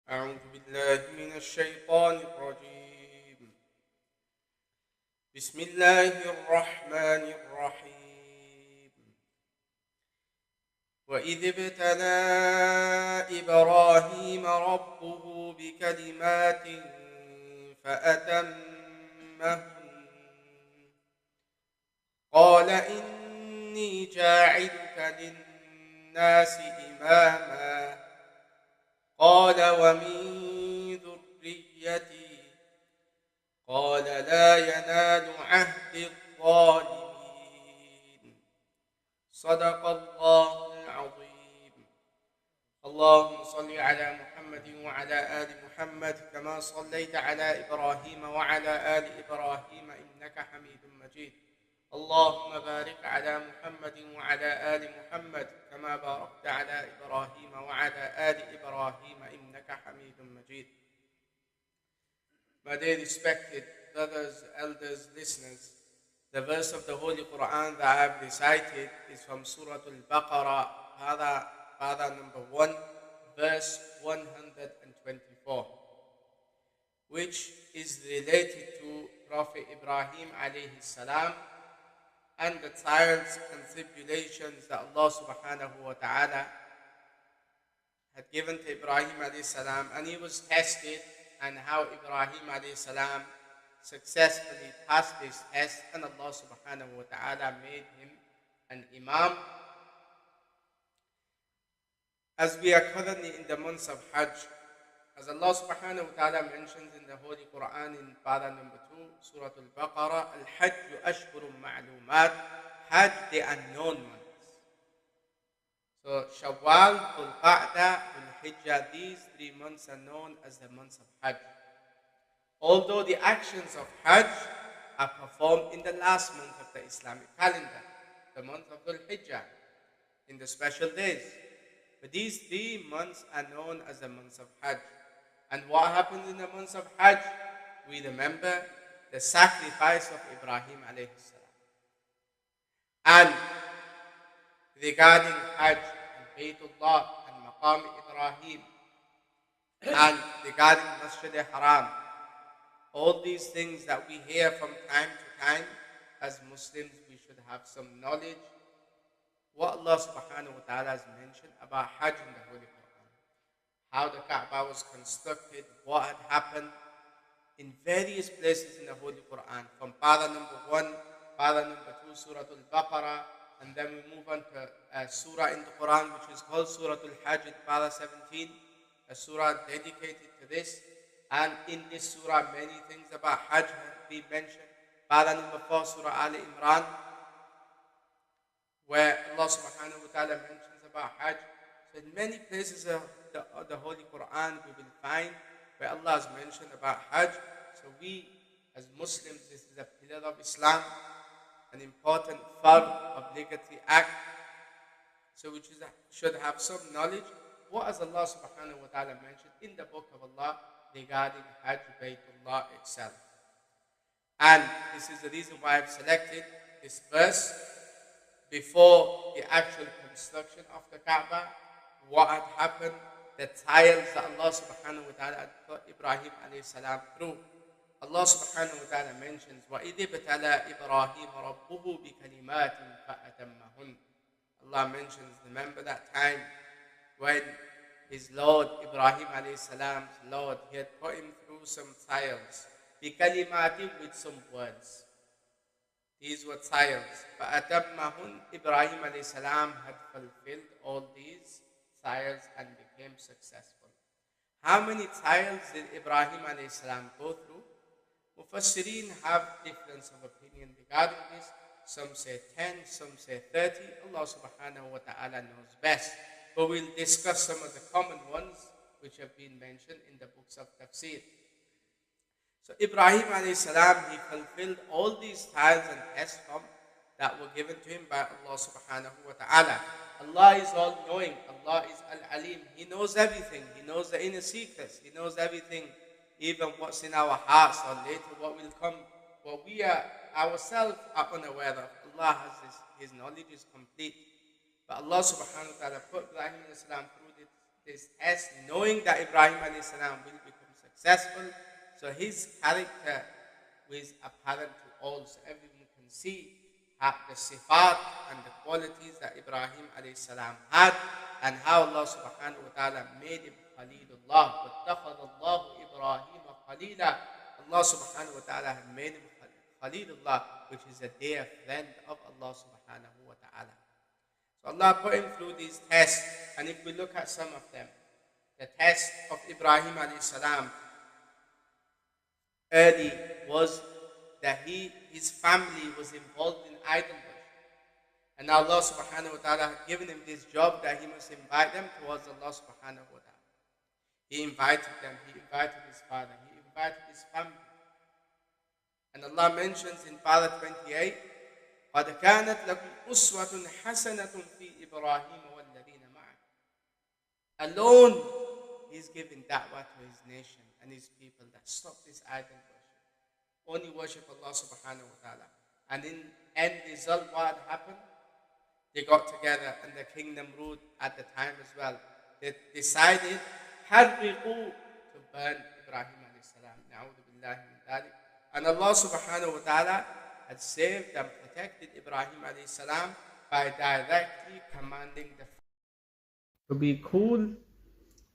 أعوذ بالله من الشيطان الرجيم. بسم الله الرحمن الرحيم. وإذ ابتلى إبراهيم ربه بكلمات فأتمهن قال إني جاعلك للناس إماما قال ومن ذريتي قال لا ينال عهد الظالمين. صدق الله العظيم. اللهم صل على محمد وعلى آل محمد كما صليت على إبراهيم وعلى آل إبراهيم إنك حميد مجيد. اللهم بارك على محمد وعلى آل محمد كما باركت على إبراهيم وعلى آل إبراهيم إنك حميد مجيد. My dear respected brothers, elders, listeners, the verse of the Holy Quran that I have recited is from Surah Al-Baqarah, para number 1, verse 124, which is related to Prophet Ibrahim alayhi salam and the trials and tribulations that Allah subhanahu wa ta'ala had given to Ibrahim alayhi salam, and he was tested, and how Ibrahim alayhi salam successfully passed this test, and Allah subhanahu wa ta'ala made him an imam. As we are currently in the months of Hajj, as Allah subhanahu wa ta'ala mentions in the Holy Quran in para number 2, Surah Al-Baqarah, Al-Hajj ashhurun ma'lumat, Hajj, they are known months. So Shawwal, Dhul Qa'dah, Dhul Hijjah, these 3 months are known as the months of Hajj. Although the actions of Hajj are performed in the last month of the Islamic calendar, the month of Dhul Hijjah, in the special days. But these 3 months are known as the months of Hajj. And what happens in the months of Hajj? We remember the sacrifice of Ibrahim alayhi salam. And regarding Hajj and Baytullah and Maqam Ibrahim and regarding Masjid al-Haram, all these things that we hear from time to time, as Muslims we should have some knowledge what Allah subhanahu wa ta'ala has mentioned about Hajj in the Holy Quran. How the Kaaba was constructed, what had happened in various places in the Holy Quran, from para number 1, para number 2, Surah Al-Baqarah, and then we move on to a surah in the Quran which is called Surah Al-Hajj, para 17, a surah dedicated to this. And in this surah many things about Hajj have been mentioned. Para number 4, Surah Al-Imran, where Allah subhanahu wa ta'ala mentions about Hajj. So in many places of the Holy Quran we will find where Allah has mentioned about Hajj. So we as Muslims, this is a pillar of Islam, an important fard, obligatory act. So we should have some knowledge. What has Allah subhanahu wa ta'ala mentioned in the book of Allah regarding Hajj Baytullah itself? And this is the reason why I've selected this verse before the actual construction of the Kaaba, what had happened, the trials that Allah subhanahu wa ta'ala had put Ibrahim alayhi salam through. Allah subhanahu wa ta'ala mentions, وَإِذِ ابْتَلَى إِبْرَاهِيمَ رَبُّهُ بِكَلِمَاتٍ فَأَتَمَّهُنَّ. Allah mentions, remember that time when his Lord, Ibrahim alayhi salam's Lord, he had put him through some trials. بِكَلِمَاتٍ, with some words. These were trials. فَأَتَمَّهُنْ, Ibrahim alayhi salam had fulfilled all these trials and became successful. How many trials did Ibrahim alayhi salam go through? Mufassirin have difference of opinion regarding this. Some say 10, some say 30. Allah subhanahu wa ta'ala knows best. But we'll discuss some of the common ones which have been mentioned in the books of tafsir. So Ibrahim alayhi salam, he fulfilled all these trials and tests that were given to him by Allah subhanahu wa ta'ala. Allah is all-knowing. Allah is Al-Alim. He knows everything. He knows the inner secrets. He knows everything, even what's in our hearts or later what will come, what we are ourselves are unaware of. Allah has his knowledge is complete. But Allah subhanahu wa ta'ala put Ibrahim alayhi salam through this test, knowing that Ibrahim A.S. will become successful. So his character was apparent to all, so everyone can see the sifat and the qualities that Ibrahim A.S. had, and how Allah subhanahu wa ta'ala made him Khalilullah. وَاتَّخَذَ اللَّهُ إِبْرَاهِيمَ خَلِيلًا. Allah subhanahu wa ta'ala had made him Khalilullah, which is a dear friend of Allah subhanahu wa ta'ala. So Allah put him through these tests, and if we look at some of them, the test of Ibrahim A.S. early was that his family was involved in idol worship. And Allah subhanahu wa ta'ala had given him this job that he must invite them towards Allah subhanahu wa ta'ala. He invited them, he invited his father, he invited his family. And Allah mentions in Parah 28, قَدْ كَانَتْ لَكُمْ أُسْوَةٌ حَسَنَةٌ فِي إِبْرَاهِيمَ وَالَّذِينَ مَعَهُ. Alone, he's giving da'wah to his nation and his people that stop this idol worship. Only worship Allah subhanahu wa ta'ala. And in end result, what happened? They got together, and the King Namrud at the time as well, they decided حَرِّقُوا to burn Ibrahim A.S. Na'udhu billahi min dhalik. And Allah subhanahu wa ta'ala had saved and protected Ibrahim A.S. by directly commanding the fire to be cool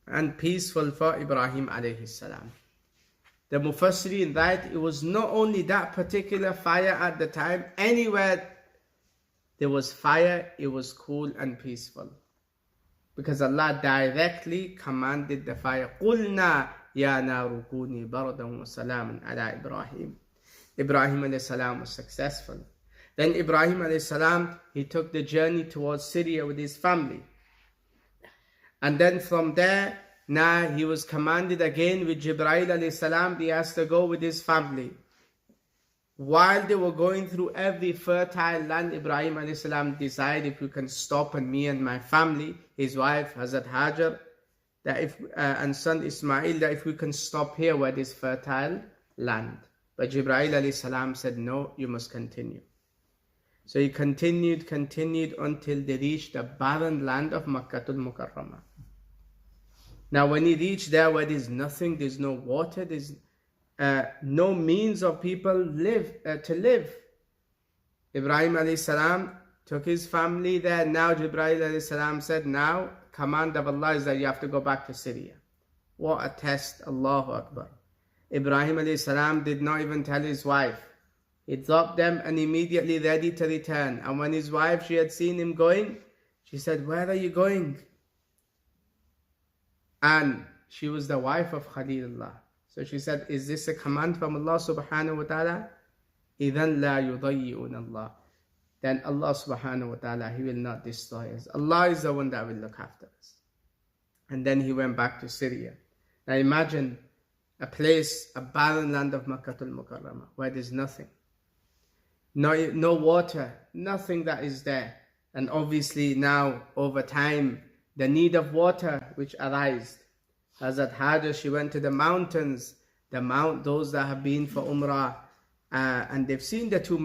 and peaceful for Ibrahim A.S. The Mufassirin write it was not only that particular fire at the time, anywhere there was fire, it was cool and peaceful. Because Allah directly commanded the fire. قُلْنَا يَا نَارُ كُونِي بَرْدًا وَسَلَامًا عَلَىٰ إِبْرَاهِيمَ. Ibrahim A.S. was successful. Then Ibrahim A.S., he took the journey towards Syria with his family. And then from there, now he was commanded again with Jibreel A.S., he has to go with his family. While they were going through every fertile land, Ibrahim A.S. decided, if you can stop, and me and my family, his wife Hazrat Hajar, that and son Ismail, that if we can stop here where this fertile land. But Jibreel A.S. said, no, you must continue. So he continued until they reached the barren land of Makkatul Mukarramah. Now when he reached there where there's nothing, there's no water, there's no means of people to live. Ibrahim A.S. took his family there. Now Jibreel A.S. said, now command of Allah is that you have to go back to Syria. What a test, Allahu Akbar. Ibrahim A.S. did not even tell his wife. He dropped them and immediately ready to return. And when his wife, she had seen him going, she said, where are you going? And she was the wife of Khalilullah. So she said, is this a command from Allah subhanahu wa ta'ala? إِذَنْ لَا يُضَيِّئُنَ اللَّهِ. Then Allah subhanahu wa ta'ala, He will not destroy us. Allah is the one that will look after us. And then he went back to Syria. Now imagine a place, a barren land of Makkatul Mukarramah, where there's nothing. No water, nothing that is there. And obviously now, over time, the need of water which arose. Hazrat Hajar, she went to the mountains, those that have been for Umrah, and they've seen the two